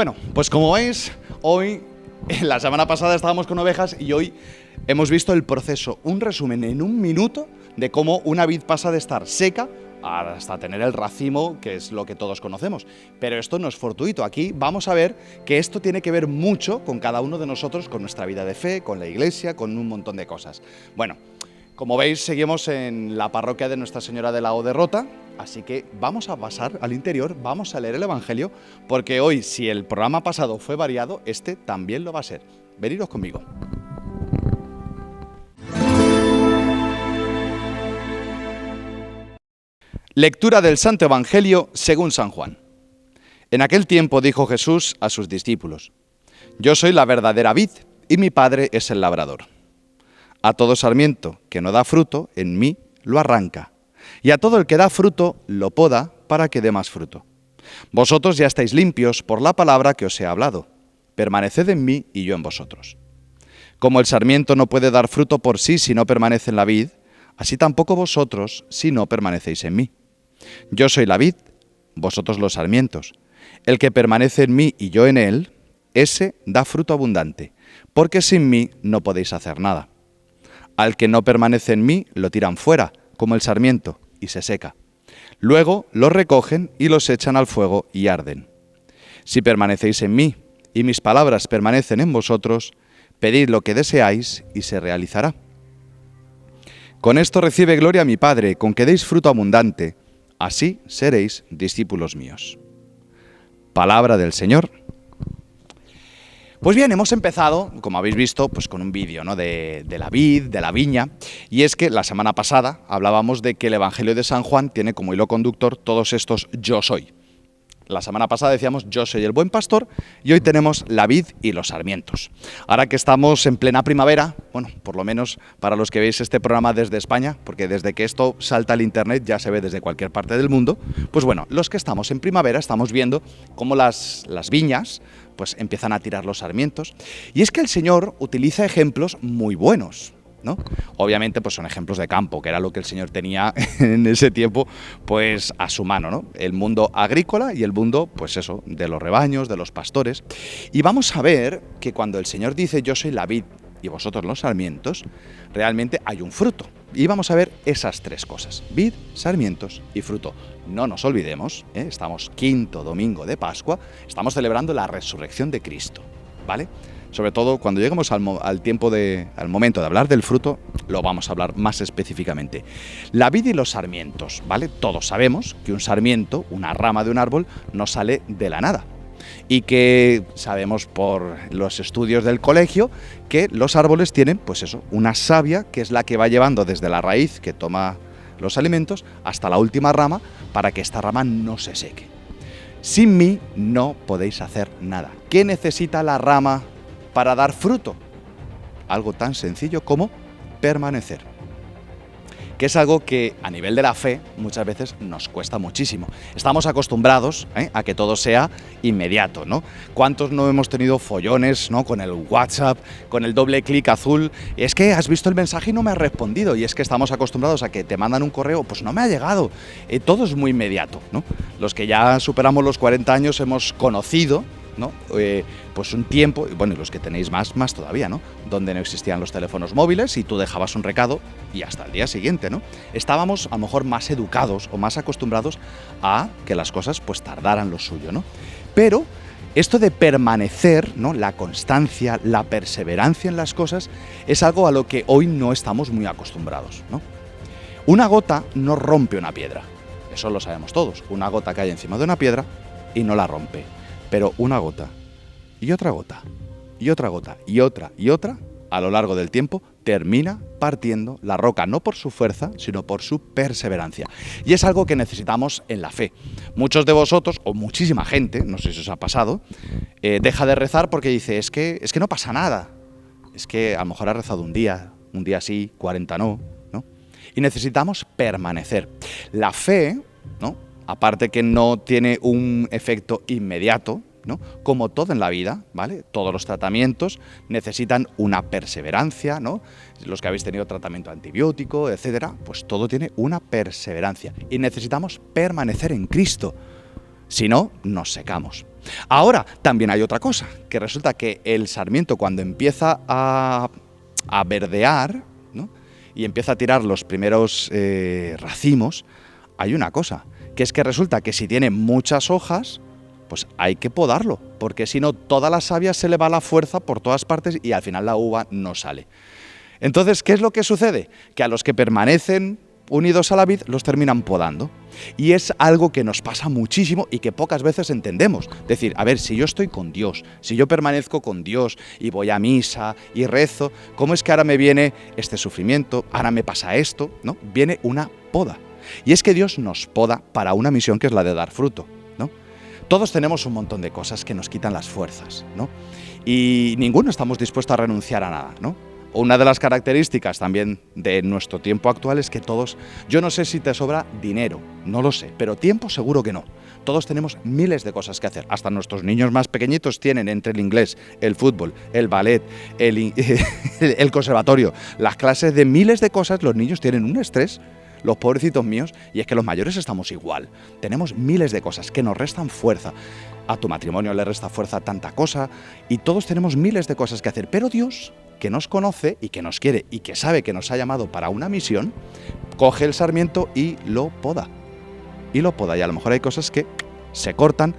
Bueno, pues como veis, hoy, la semana pasada estábamos con ovejas y hoy hemos visto el proceso, un resumen en un minuto de cómo una vid pasa de estar seca hasta tener el racimo, que es lo que todos conocemos. Pero esto no es fortuito. Aquí vamos a ver que esto tiene que ver mucho con cada uno de nosotros, con nuestra vida de fe, con la iglesia, con un montón de cosas. Bueno, como veis, seguimos en la parroquia de Nuestra Señora de la O de Rota, así que vamos a pasar al interior, vamos a leer el Evangelio, porque hoy, si el programa pasado fue variado, este también lo va a ser. Veniros conmigo. Lectura del Santo Evangelio según San Juan. En aquel tiempo dijo Jesús a sus discípulos: Yo soy la verdadera vid y mi Padre es el labrador. A todo sarmiento que no da fruto, en mí lo arranca, y a todo el que da fruto lo poda para que dé más fruto. Vosotros ya estáis limpios por la palabra que os he hablado. Permaneced en mí y yo en vosotros. Como el sarmiento no puede dar fruto por sí si no permanece en la vid, así tampoco vosotros si no permanecéis en mí. Yo soy la vid, vosotros los sarmientos. El que permanece en mí y yo en él, ese da fruto abundante, porque sin mí no podéis hacer nada. Al que no permanece en mí, lo tiran fuera, como el sarmiento, y se seca. Luego los recogen y los echan al fuego y arden. Si permanecéis en mí, y mis palabras permanecen en vosotros, pedid lo que deseáis y se realizará. Con esto recibe gloria mi Padre, con que deis fruto abundante, así seréis discípulos míos. Palabra del Señor. Pues bien, hemos empezado, como habéis visto, pues con un vídeo, ¿no? de la vid, de la viña, y es que la semana pasada hablábamos de que el Evangelio de San Juan tiene como hilo conductor todos estos yo soy. La semana pasada decíamos yo soy el buen pastor y hoy tenemos la vid y los sarmientos. Ahora que estamos en plena primavera, bueno, por lo menos para los que veis este programa desde España, porque desde que esto salta al internet ya se ve desde cualquier parte del mundo, pues bueno, los que estamos en primavera estamos viendo cómo las viñas pues empiezan a tirar los sarmientos. Y es que el Señor utiliza ejemplos muy buenos, ¿no? Obviamente pues son ejemplos de campo, que era lo que el Señor tenía en ese tiempo pues a su mano, ¿no? El mundo agrícola y el mundo pues eso, de los rebaños, de los pastores. Y vamos a ver que cuando el Señor dice yo soy la vid y vosotros los sarmientos, realmente hay un fruto. Y vamos a ver esas tres cosas: vid, sarmientos y fruto. No nos olvidemos, estamos quinto domingo de Pascua, estamos celebrando la resurrección de Cristo, ¿vale? Sobre todo cuando lleguemos al momento de hablar del fruto, lo vamos a hablar más específicamente. La vid y los sarmientos, ¿vale? Todos sabemos que un sarmiento, una rama de un árbol, no sale de la nada. Y que sabemos por los estudios del colegio que los árboles tienen, pues eso, una savia que es la que va llevando desde la raíz que toma los alimentos hasta la última rama para que esta rama no se seque. Sin mí no podéis hacer nada. ¿Qué necesita la rama para dar fruto? Algo tan sencillo como permanecer. Que es algo que a nivel de la fe muchas veces nos cuesta muchísimo. Estamos acostumbrados a que todo sea inmediato, ¿no? ¿Cuántos no hemos tenido follones, ¿no? Con el WhatsApp, con el doble clic azul? Es que has visto el mensaje y no me has respondido. Y es que estamos acostumbrados a que te mandan un correo, pues no me ha llegado. Todo es muy inmediato, ¿no? Los que ya superamos los 40 años hemos conocido, ¿no? Pues un tiempo, bueno, y los que tenéis más todavía, ¿no? Donde no existían los teléfonos móviles y tú dejabas un recado y hasta el día siguiente, ¿no? Estábamos a lo mejor más educados o más acostumbrados a que las cosas pues tardaran lo suyo, ¿no? Pero esto de permanecer, ¿no? La constancia, la perseverancia en las cosas es algo a lo que hoy no estamos muy acostumbrados, ¿no? Una gota no rompe una piedra, eso lo sabemos todos. Una gota cae encima de una piedra y no la rompe. Pero una gota, y otra gota, y otra gota, y otra, a lo largo del tiempo, termina partiendo la roca, no por su fuerza, sino por su perseverancia. Y es algo que necesitamos en la fe. Muchos de vosotros, o muchísima gente, no sé si os ha pasado, deja de rezar porque dice, es que no pasa nada. Es que a lo mejor ha rezado un día sí, 40 no, ¿no? Y necesitamos permanecer. La fe, ¿no? Aparte que no tiene un efecto inmediato, ¿no? Como todo en la vida, ¿vale? Todos los tratamientos necesitan una perseverancia, ¿no? Los que habéis tenido tratamiento antibiótico, etcétera, pues todo tiene una perseverancia. Y necesitamos permanecer en Cristo. Si no, nos secamos. Ahora, también hay otra cosa, que resulta que el sarmiento cuando empieza a verdear, ¿no?, y empieza a tirar los primeros racimos, hay una cosa, que es que resulta que si tiene muchas hojas, pues hay que podarlo, porque si no, toda la savia se le va la fuerza por todas partes y al final la uva no sale. Entonces, ¿qué es lo que sucede? Que a los que permanecen unidos a la vid los terminan podando. Y es algo que nos pasa muchísimo y que pocas veces entendemos. Decir, a ver, si yo estoy con Dios, si yo permanezco con Dios y voy a misa y rezo, ¿cómo es que ahora me viene este sufrimiento? Ahora me pasa esto, ¿no? Viene una poda. Y es que Dios nos poda para una misión que es la de dar fruto, ¿no? Todos tenemos un montón de cosas que nos quitan las fuerzas, ¿no? Y ninguno estamos dispuestos a renunciar a nada, ¿no? Una de las características también de nuestro tiempo actual es que todos, yo no sé si te sobra dinero, no lo sé, pero tiempo seguro que no. Todos tenemos miles de cosas que hacer. Hasta nuestros niños más pequeñitos tienen entre el inglés, el fútbol, el ballet, el conservatorio, las clases de miles de cosas. Los niños tienen un estrés, los pobrecitos míos, y es que los mayores estamos igual. Tenemos miles de cosas que nos restan fuerza. A tu matrimonio le resta fuerza tanta cosa y todos tenemos miles de cosas que hacer. Pero Dios, que nos conoce y que nos quiere y que sabe que nos ha llamado para una misión, coge el sarmiento y lo poda. Y lo poda. Y a lo mejor hay cosas que se cortan.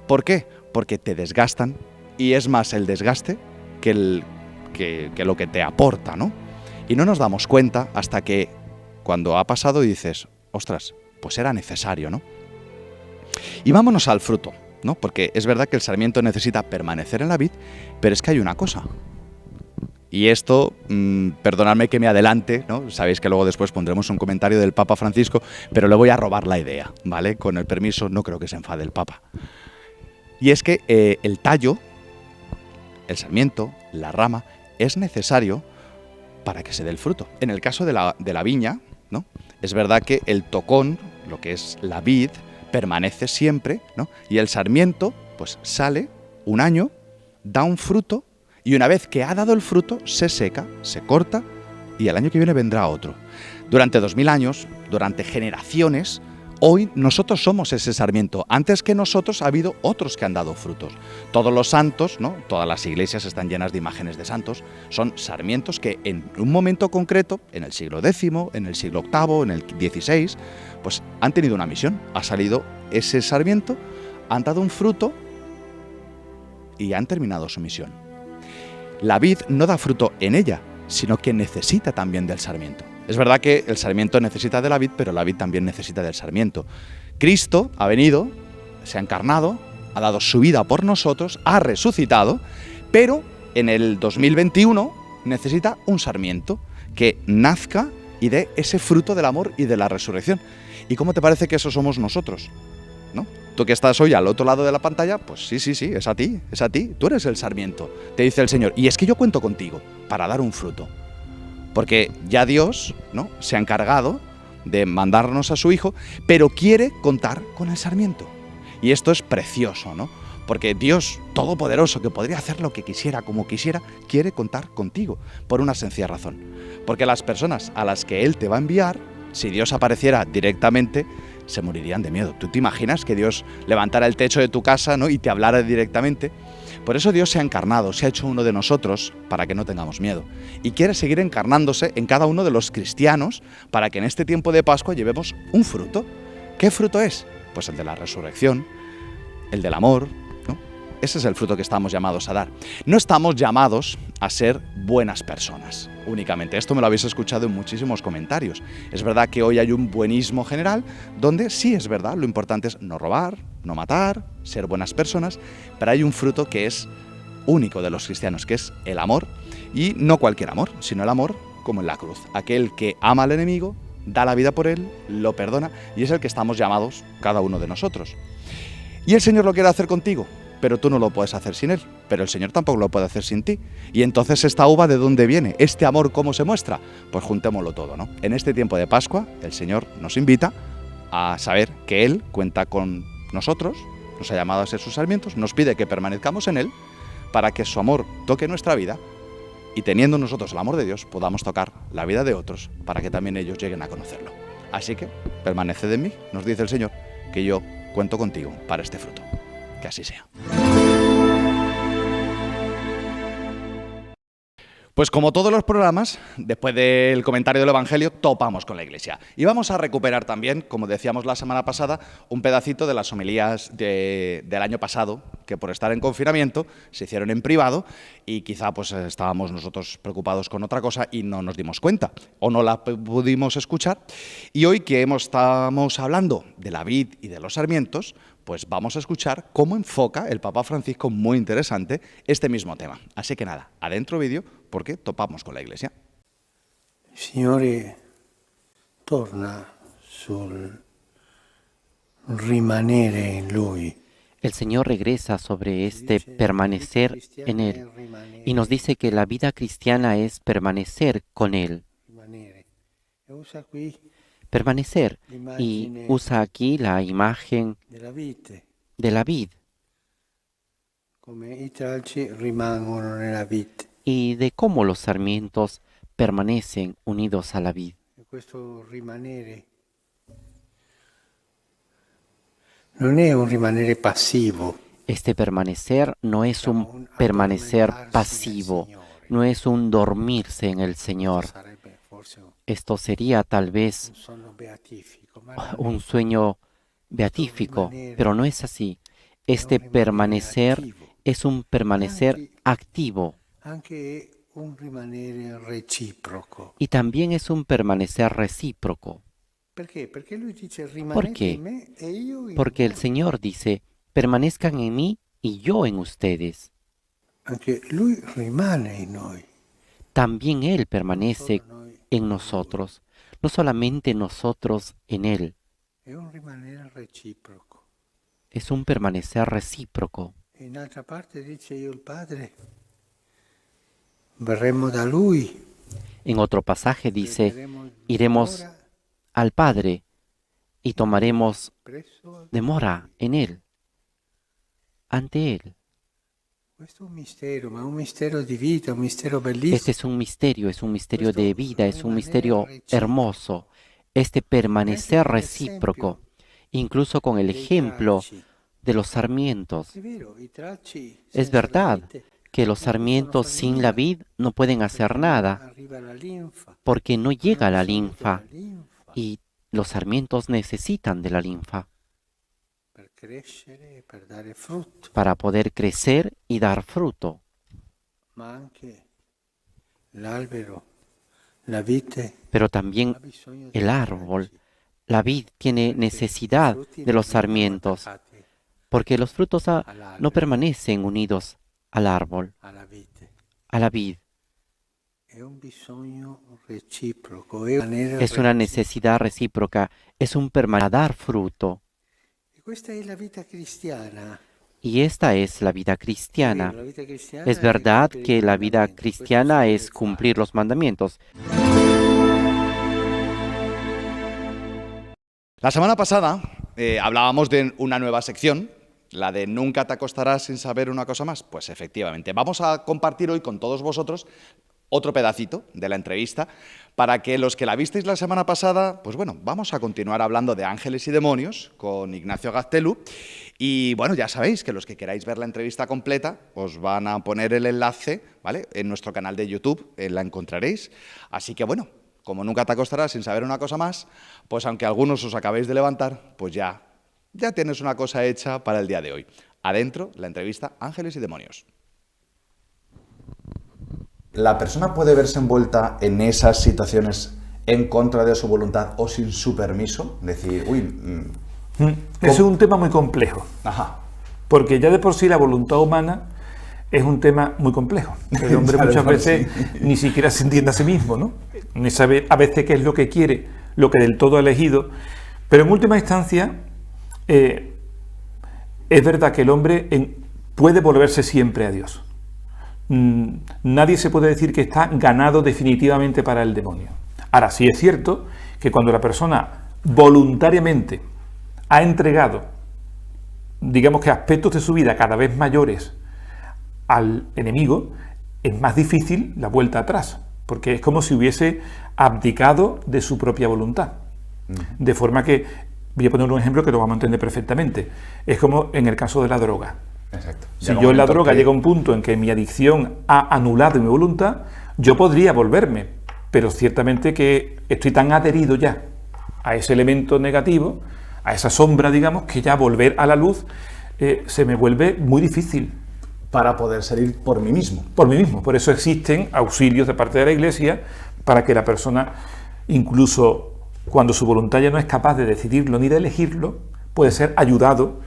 ¿Por qué? Porque te desgastan y es más el desgaste que lo que te aporta, ¿no? Y no nos damos cuenta hasta que cuando ha pasado y dices, ostras, pues era necesario, ¿no? Y vámonos al fruto, ¿no? Porque es verdad que el sarmiento necesita permanecer en la vid, pero es que hay una cosa. Y esto, perdonadme que me adelante, ¿no? Sabéis que luego después pondremos un comentario del Papa Francisco, pero le voy a robar la idea, ¿vale? Con el permiso, no creo que se enfade el Papa. Y es que el tallo, el sarmiento, la rama, es necesario para que se dé el fruto. En el caso de la viña, ¿no?, es verdad que el tocón, lo que es la vid, permanece siempre, ¿no? Y el sarmiento, pues sale un año, da un fruto, y una vez que ha dado el fruto, se seca, se corta, y el año que viene vendrá otro. Durante 2000 años, durante generaciones, hoy nosotros somos ese sarmiento. Antes que nosotros ha habido otros que han dado frutos. Todos los santos, ¿no?, todas las iglesias están llenas de imágenes de santos, son sarmientos que en un momento concreto, en el siglo X, en el siglo VIII, en el XVI, pues han tenido una misión. Ha salido ese sarmiento, han dado un fruto y han terminado su misión. La vid no da fruto en ella, sino que necesita también del sarmiento. Es verdad que el sarmiento necesita de la vid, pero la vid también necesita del sarmiento. Cristo ha venido, se ha encarnado, ha dado su vida por nosotros, ha resucitado, pero en el 2021 necesita un sarmiento que nazca y dé ese fruto del amor y de la resurrección. ¿Y cómo te parece que eso somos nosotros? ¿No? Tú que estás hoy al otro lado de la pantalla, pues sí, es a ti, tú eres el sarmiento, te dice el Señor. Y es que yo cuento contigo para dar un fruto. Porque ya Dios, ¿no?, se ha encargado de mandarnos a su Hijo, pero quiere contar con el sarmiento. Y esto es precioso, ¿no? Porque Dios Todopoderoso, que podría hacer lo que quisiera, como quisiera, quiere contar contigo, por una sencilla razón. Porque las personas a las que Él te va a enviar, si Dios apareciera directamente, se morirían de miedo. ¿Tú te imaginas que Dios levantara el techo de tu casa, ¿no?, y te hablara directamente? Por eso Dios se ha encarnado, se ha hecho uno de nosotros para que no tengamos miedo. Y quiere seguir encarnándose en cada uno de los cristianos para que en este tiempo de Pascua llevemos un fruto. ¿Qué fruto es? Pues el de la resurrección, el del amor, ¿no? Ese es el fruto que estamos llamados a dar. No estamos llamados a ser buenas personas únicamente. Esto me lo habéis escuchado en muchísimos comentarios. Es verdad que hoy hay un buenismo general donde sí es verdad, lo importante es no robar, no matar, ser buenas personas, pero hay un fruto que es único de los cristianos, que es el amor, y no cualquier amor, sino el amor como en la cruz. Aquel que ama al enemigo, da la vida por él, lo perdona, y es el que estamos llamados cada uno de nosotros. Y el Señor lo quiere hacer contigo, pero tú no lo puedes hacer sin Él, pero el Señor tampoco lo puede hacer sin ti. Y entonces esta uva, ¿de dónde viene? ¿Este amor cómo se muestra? Pues juntémoslo todo, ¿no? En este tiempo de Pascua, el Señor nos invita a saber que Él cuenta con nosotros, nos ha llamado a ser sus sarmientos, nos pide que permanezcamos en Él para que su amor toque nuestra vida y teniendo nosotros el amor de Dios podamos tocar la vida de otros para que también ellos lleguen a conocerlo. Así que permaneced en mí, nos dice el Señor, que yo cuento contigo para este fruto. Que así sea. Pues como todos los programas, después del comentario del Evangelio, topamos con la Iglesia. Y vamos a recuperar también, como decíamos la semana pasada, un pedacito de las homilías del año pasado, que por estar en confinamiento se hicieron en privado y quizá pues estábamos nosotros preocupados con otra cosa y no nos dimos cuenta o no la pudimos escuchar. Y hoy que estamos hablando de la vid y de los sarmientos, pues vamos a escuchar cómo enfoca el Papa Francisco, muy interesante, este mismo tema. Así que nada, adentro vídeo, porque topamos con la Iglesia. Il Signore torna sul rimanere in Lui. El Señor regresa sobre este permanecer en Él y nos dice que la vida cristiana es permanecer con Él. Rimanere. E usa qui Permanecer, y usa aquí la imagen della vite, de la vid come i tralci rimangono nella vite. y de cómo los sarmientos permanecen unidos a la vid. E questo rimanere non è un rimanere passivo. Este permanecer no es un permanecer pasivo, no es un dormirse en el Señor. Sarebbe forse Esto sería tal vez un sonno beatifico, ma un sueño beatífico, pero no es así. Este permanecer es un permanecer activo anche è un rimanere reciproco. y también es un permanecer recíproco. Perché? Perché lui dice ¿Por rimanete qué? in me e io in Porque el voi. Señor dice, permanezcan en mí y yo en ustedes. Anche lui rimane in noi. También Él permanece Solo noi en nosotros, no solamente nosotros en Él. è un rimanere reciproco. Es un permanecer recíproco. E in altra parte dice io il Padre verremo da lui. En otro pasaje dice, Prenderemo iremos dimora al Padre y tomaremos presso demora en Él, ante Él. Questo è un mistero, ma un mistero di vita, un mistero bellissimo. Este es un misterio de vida, es un misterio hermoso. Este permanecer recíproco, incluso con el ejemplo de los sarmientos. È vero, i tralci Es senza la verdad vite que los sarmientos sin la vid no pueden hacer nada arriva la linfa. porque no llega la Hanno bisogno linfa della linfa y los sarmientos necesitan de la linfa per crescere e per dare frutto, para poder crecer y dar fruto. ma anche l'albero, la vite Pero también ha bisogno el dei árbol, tralci, la vid tiene perché necesidad i frutti de los non sarmientos attaccati porque los frutos no all'albero, permanecen unidos al árbol, alla vite. a la vid. È un bisogno reciproco, è Es una necesidad recíproca, es un permanecer a dar fruto. E questa è la vita cristiana. Y esta es la vida cristiana. La vita cristiana Es è verdad compiere i que la vida comandamenti, cristiana questo es si deve cumplir los mandamientos. La semana pasada hablábamos de una nueva sección, la de Nunca te acostarás sin saber una cosa más. Pues efectivamente, vamos a compartir hoy con todos vosotros otro pedacito de la entrevista para que los que la visteis la semana pasada, pues bueno, vamos a continuar hablando de ángeles y demonios con Ignacio Gaztelu. Y bueno, ya sabéis que los que queráis ver la entrevista completa, os van a poner el enlace, ¿vale? En nuestro canal de YouTube, la encontraréis. Así que bueno, como nunca te acostarás sin saber una cosa más, pues aunque algunos os acabéis de levantar, pues ya tienes una cosa hecha para el día de hoy. Adentro, la entrevista Ángeles y Demonios. ¿La persona puede verse envuelta en esas situaciones en contra de su voluntad o sin su permiso? Decir, Es un tema muy complejo, Ajá. porque ya de por sí la voluntad humana es un tema muy complejo. El hombre Ya de muchas por veces sí. ni siquiera se entiende a sí mismo, ¿no? Ni sabe a veces qué es lo que quiere, lo que del todo ha elegido. Pero en última instancia, es verdad que el hombre puede volverse siempre a Dios. Nadie se puede decir que está ganado definitivamente para el demonio. Ahora, sí es cierto que cuando la persona voluntariamente ha entregado, digamos que aspectos de su vida cada vez mayores al enemigo, es más difícil la vuelta atrás, porque es como si hubiese abdicado de su propia voluntad. De forma que Voy a poner un ejemplo que lo vamos a entender perfectamente. Es como en el caso de la droga. Exacto. Si yo en la droga llega a un punto en que mi adicción ha anulado mi voluntad, yo podría volverme, pero ciertamente que estoy tan adherido ya a ese elemento negativo, a esa sombra, digamos, que ya volver a la luz se me vuelve muy difícil. Para poder salir por mí mismo. Por mí mismo. Por eso existen auxilios de parte de la Iglesia para que la persona, incluso cuando su voluntad ya no es capaz de decidirlo ni de elegirlo, puede ser ayudado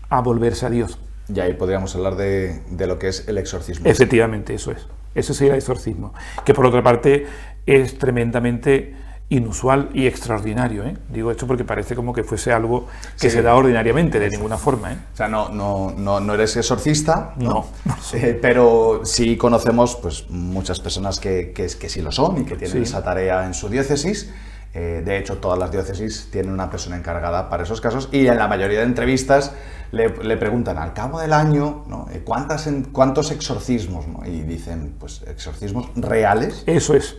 a volverse a Dios. Y ahí podríamos hablar de lo que es el exorcismo. Efectivamente, eso es. Eso sería el exorcismo. Que por otra parte es tremendamente inusual y extraordinario, ¿eh? Digo esto porque parece como que fuese algo que se da ordinariamente, de ninguna forma, ¿eh? O sea, no eres exorcista, ¿no? No. Pero sí conocemos pues, muchas personas que sí lo son y que tienen esa tarea en su diócesis. De hecho, todas las diócesis tienen una persona encargada para esos casos y en la mayoría de entrevistas le preguntan al cabo del año, ¿no? ¿Cuántos exorcismos? ¿No? Y dicen, pues, exorcismos reales. Eso es.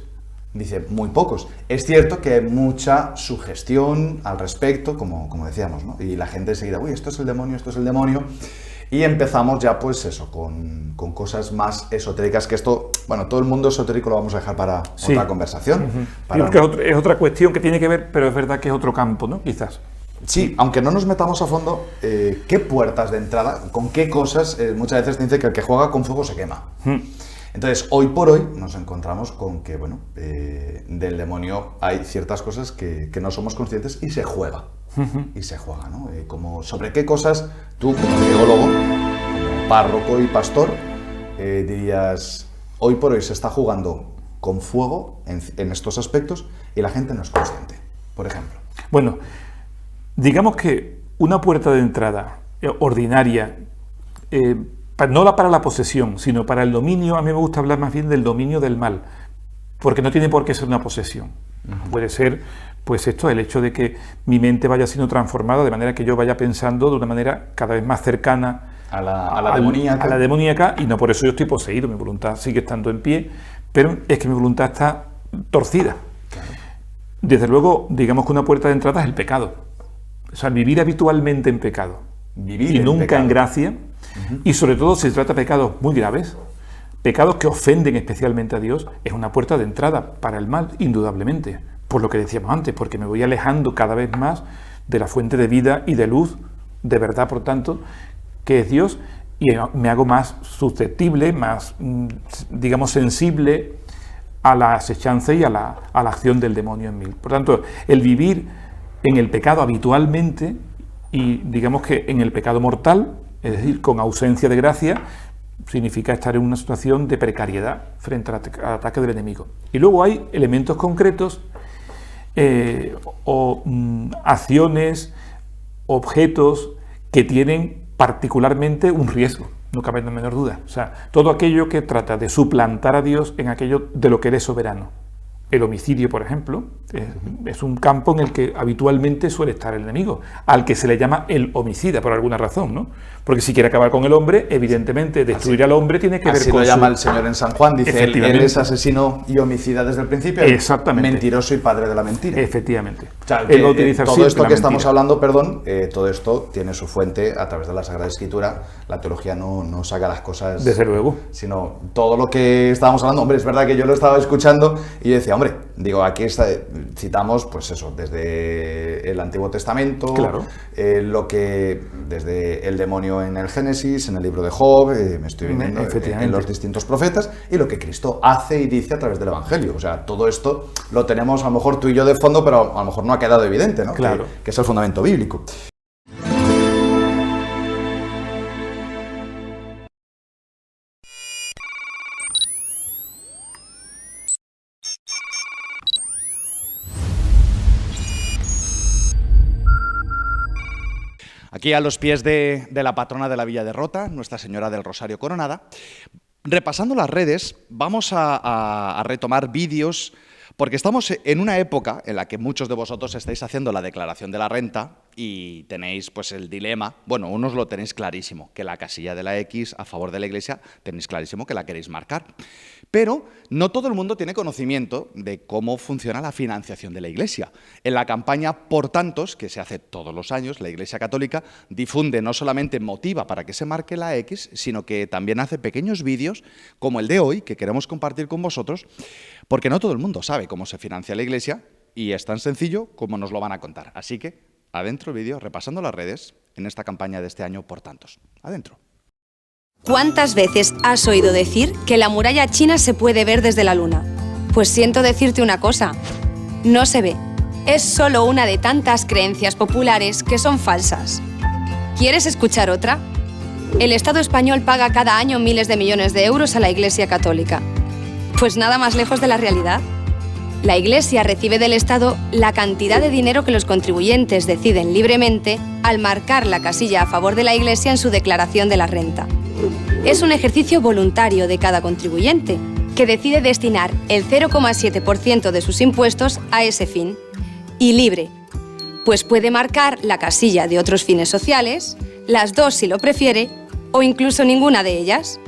Dice, muy pocos. Es cierto que hay mucha sugestión al respecto, como decíamos, ¿no? Y la gente enseguida, uy, esto es el demonio, esto es el demonio. Y empezamos ya, pues eso, con cosas más esotéricas, que esto, bueno, todo el mundo esotérico lo vamos a dejar para otra conversación. Porque es otra cuestión que tiene que ver, pero es verdad que es otro campo, ¿no? Quizás. Sí, aunque no nos metamos a fondo, ¿qué puertas de entrada, con qué cosas? Muchas veces dice que el que juega con fuego se quema. Entonces, hoy por hoy nos encontramos con que, bueno, del demonio hay ciertas cosas que no somos conscientes y se juega. Y se juega, ¿no? Como sobre qué cosas tú, como teólogo, como párroco y pastor, dirías, hoy por hoy se está jugando con fuego en estos aspectos y la gente no es consciente, por ejemplo. Bueno, digamos que una puerta de entrada ordinaria, no para la posesión, sino para el dominio, a mí me gusta hablar más bien del dominio del mal, porque no tiene por qué ser una posesión. Puede ser, pues esto, el hecho de que mi mente vaya siendo transformada de manera que yo vaya pensando de una manera cada vez más cercana a la demoníaca, y no por eso yo estoy poseído, mi voluntad sigue estando en pie, pero es que mi voluntad está torcida. Claro. Desde luego, digamos que una puerta de entrada es el pecado. O sea, vivir habitualmente en pecado y nunca en gracia, y sobre todo si se trata de pecados muy graves, pecados que ofenden especialmente a Dios, es una puerta de entrada para el mal, indudablemente, por lo que decíamos antes, porque me voy alejando cada vez más de la fuente de vida y de luz, de verdad, por tanto, que es Dios, y me hago más susceptible, más, digamos, sensible a la asechanza y a la acción del demonio en mí. Por tanto, el vivir en el pecado habitualmente, y digamos que en el pecado mortal, es decir, con ausencia de gracia, significa estar en una situación de precariedad frente al ataque del enemigo. Y luego hay elementos concretos acciones, objetos que tienen particularmente un riesgo, no cabe la menor duda. O sea, todo aquello que trata de suplantar a Dios en aquello de lo que Él es soberano. El homicidio, por ejemplo, es un campo en el que habitualmente suele estar el enemigo, al que se le llama el homicida, por alguna razón, ¿no? Porque si quiere acabar con el hombre, evidentemente destruir al hombre tiene que ver con así lo llama el Señor en San Juan, dice, él es asesino y homicida desde el principio, exactamente, mentiroso y padre de la mentira. Efectivamente. O sea, todo esto que estamos hablando, todo esto tiene su fuente a través de la Sagrada Escritura. La teología no saca las cosas, desde luego, sino todo lo que estábamos hablando. Hombre, es verdad que yo lo estaba escuchando y decía, hombre, digo, aquí citamos, pues eso, desde el Antiguo Testamento, claro, lo que desde el demonio en el Génesis, en el libro de Job, me estoy viendo en los distintos profetas, y lo que Cristo hace y dice a través del Evangelio. O sea, todo esto lo tenemos a lo mejor tú y yo de fondo, pero a lo mejor no ha quedado evidente, ¿no? Claro. Que es el fundamento bíblico. Aquí a los pies de la patrona de la Villa de Rota, Nuestra Señora del Rosario Coronada, repasando las redes, vamos a retomar vídeos Porque estamos en una época en la que muchos de vosotros estáis haciendo la declaración de la renta y tenéis pues el dilema, bueno, unos lo tenéis clarísimo, que la casilla de la X a favor de la Iglesia tenéis clarísimo que la queréis marcar. Pero no todo el mundo tiene conocimiento de cómo funciona la financiación de la Iglesia. En la campaña Por Tantos, que se hace todos los años, la Iglesia Católica difunde, no solamente motiva para que se marque la X, sino que también hace pequeños vídeos, como el de hoy, que queremos compartir con vosotros, porque no todo el mundo sabe cómo se financia la Iglesia y es tan sencillo como nos lo van a contar. Así que, adentro el vídeo, repasando las redes en esta campaña de este año Por Tantos. Adentro. ¿Cuántas veces has oído decir que la muralla china se puede ver desde la luna? Pues siento decirte una cosa, no se ve. Es solo una de tantas creencias populares que son falsas. ¿Quieres escuchar otra? El Estado español paga cada año miles de millones de euros a la Iglesia Católica. Pues nada más lejos de la realidad. La Iglesia recibe del Estado la cantidad de dinero que los contribuyentes deciden libremente al marcar la casilla a favor de la Iglesia en su declaración de la renta. Es un ejercicio voluntario de cada contribuyente, que decide destinar el 0,7% de sus impuestos a ese fin. Y libre, pues puede marcar la casilla de otros fines sociales, las dos si lo prefiere, o incluso ninguna de ellas.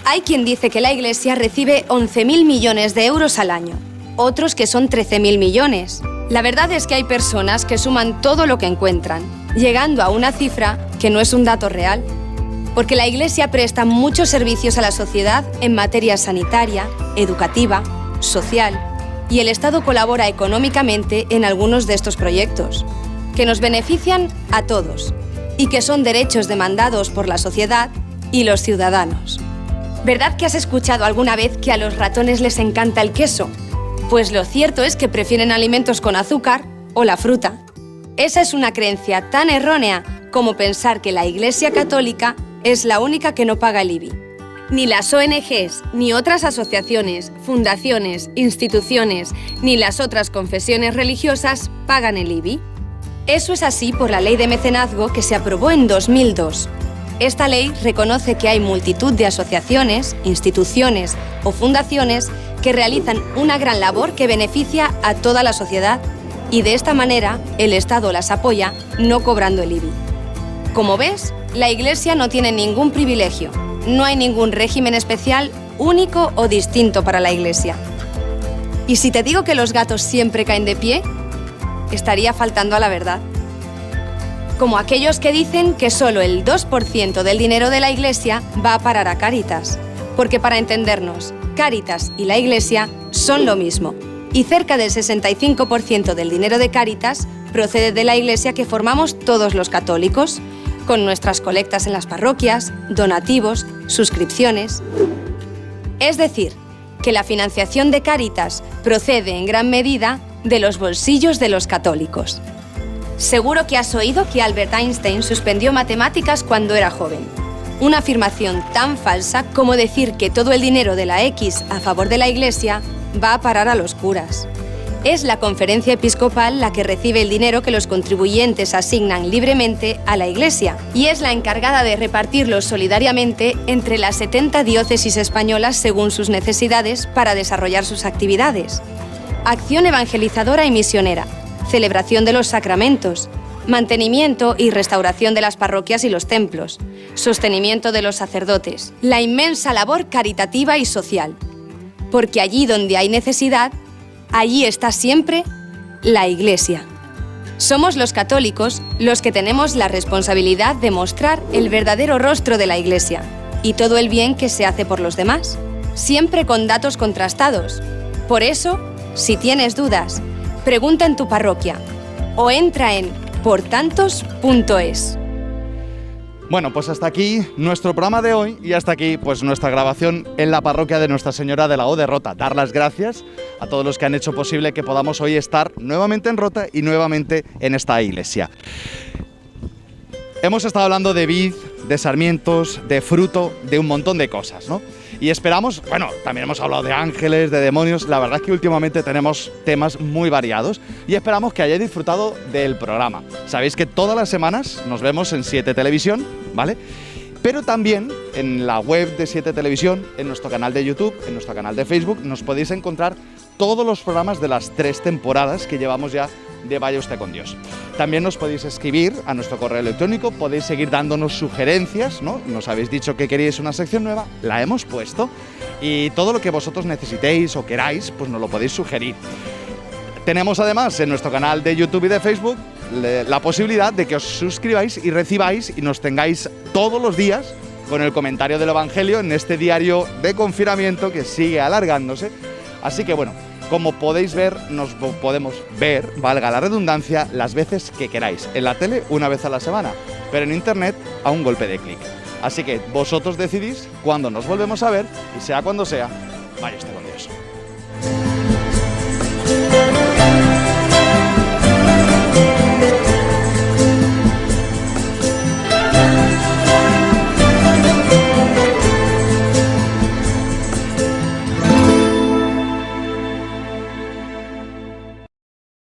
Hay quien dice que la Iglesia recibe 11.000 millones de euros al año, otros que son 13.000 millones. La verdad es que hay personas que suman todo lo que encuentran, llegando a una cifra que no es un dato real. Porque la Iglesia presta muchos servicios a la sociedad en materia sanitaria, educativa, social, y el Estado colabora económicamente en algunos de estos proyectos, que nos benefician a todos y que son derechos demandados por la sociedad y los ciudadanos. ¿Verdad que has escuchado alguna vez que a los ratones les encanta el queso? Pues lo cierto es que prefieren alimentos con azúcar o la fruta. Esa es una creencia tan errónea como pensar que la Iglesia Católica es la única que no paga el IBI. Ni las ONGs, ni otras asociaciones, fundaciones, instituciones, ni las otras confesiones religiosas pagan el IBI. Eso es así por la Ley de Mecenazgo que se aprobó en 2002. Esta ley reconoce que hay multitud de asociaciones, instituciones o fundaciones que realizan una gran labor que beneficia a toda la sociedad y de esta manera el Estado las apoya no cobrando el IBI. Como ves, la Iglesia no tiene ningún privilegio, no hay ningún régimen especial único o distinto para la Iglesia. Y si te digo que los gatos siempre caen de pie, estaría faltando a la verdad. Como aquellos que dicen que solo el 2% del dinero de la Iglesia va a parar a Cáritas, porque para entendernos, Cáritas y la Iglesia son lo mismo, y cerca del 65% del dinero de Cáritas procede de la Iglesia que formamos todos los católicos, con nuestras colectas en las parroquias, donativos, suscripciones. Es decir, que la financiación de Cáritas procede en gran medida de los bolsillos de los católicos. Seguro que has oído que Albert Einstein suspendió matemáticas cuando era joven. Una afirmación tan falsa como decir que todo el dinero de la X a favor de la Iglesia va a parar a los curas. Es la Conferencia Episcopal la que recibe el dinero que los contribuyentes asignan libremente a la Iglesia y es la encargada de repartirlo solidariamente entre las 70 diócesis españolas según sus necesidades para desarrollar sus actividades. Acción evangelizadora y misionera, celebración de los sacramentos, mantenimiento y restauración de las parroquias y los templos, sostenimiento de los sacerdotes, la inmensa labor caritativa y social. Porque allí donde hay necesidad, allí está siempre la Iglesia. Somos los católicos los que tenemos la responsabilidad de mostrar el verdadero rostro de la Iglesia y todo el bien que se hace por los demás, siempre con datos contrastados. Por eso, si tienes dudas, pregunta en tu parroquia o entra en portantos.es. Bueno, pues hasta aquí nuestro programa de hoy y hasta aquí pues nuestra grabación en la parroquia de Nuestra Señora de la O de Rota. Dar las gracias a todos los que han hecho posible que podamos hoy estar nuevamente en Rota y nuevamente en esta iglesia. Hemos estado hablando de vid, de sarmientos, de fruto, de un montón de cosas, ¿no? Y esperamos, bueno, también hemos hablado de ángeles, de demonios, la verdad es que últimamente tenemos temas muy variados y esperamos que hayáis disfrutado del programa. Sabéis que todas las semanas nos vemos en 7 Televisión, ¿vale? Pero también en la web de 7 Televisión, en nuestro canal de YouTube, en nuestro canal de Facebook, nos podéis encontrar todos los programas de las 3 temporadas que llevamos ya de Vaya Usted con Dios. También nos podéis escribir a nuestro correo electrónico, podéis seguir dándonos sugerencias, ¿no? Nos habéis dicho que queríais una sección nueva, la hemos puesto, y todo lo que vosotros necesitéis o queráis, pues nos lo podéis sugerir. Tenemos además en nuestro canal de YouTube y de Facebook la posibilidad de que os suscribáis y recibáis y nos tengáis todos los días con el comentario del Evangelio en este diario de confinamiento que sigue alargándose. Así que bueno, como podéis ver, nos podemos ver, valga la redundancia, las veces que queráis. En la tele una vez a la semana, pero en internet a un golpe de clic. Así que vosotros decidís cuándo nos volvemos a ver y sea cuando sea, vaya usted con Dios.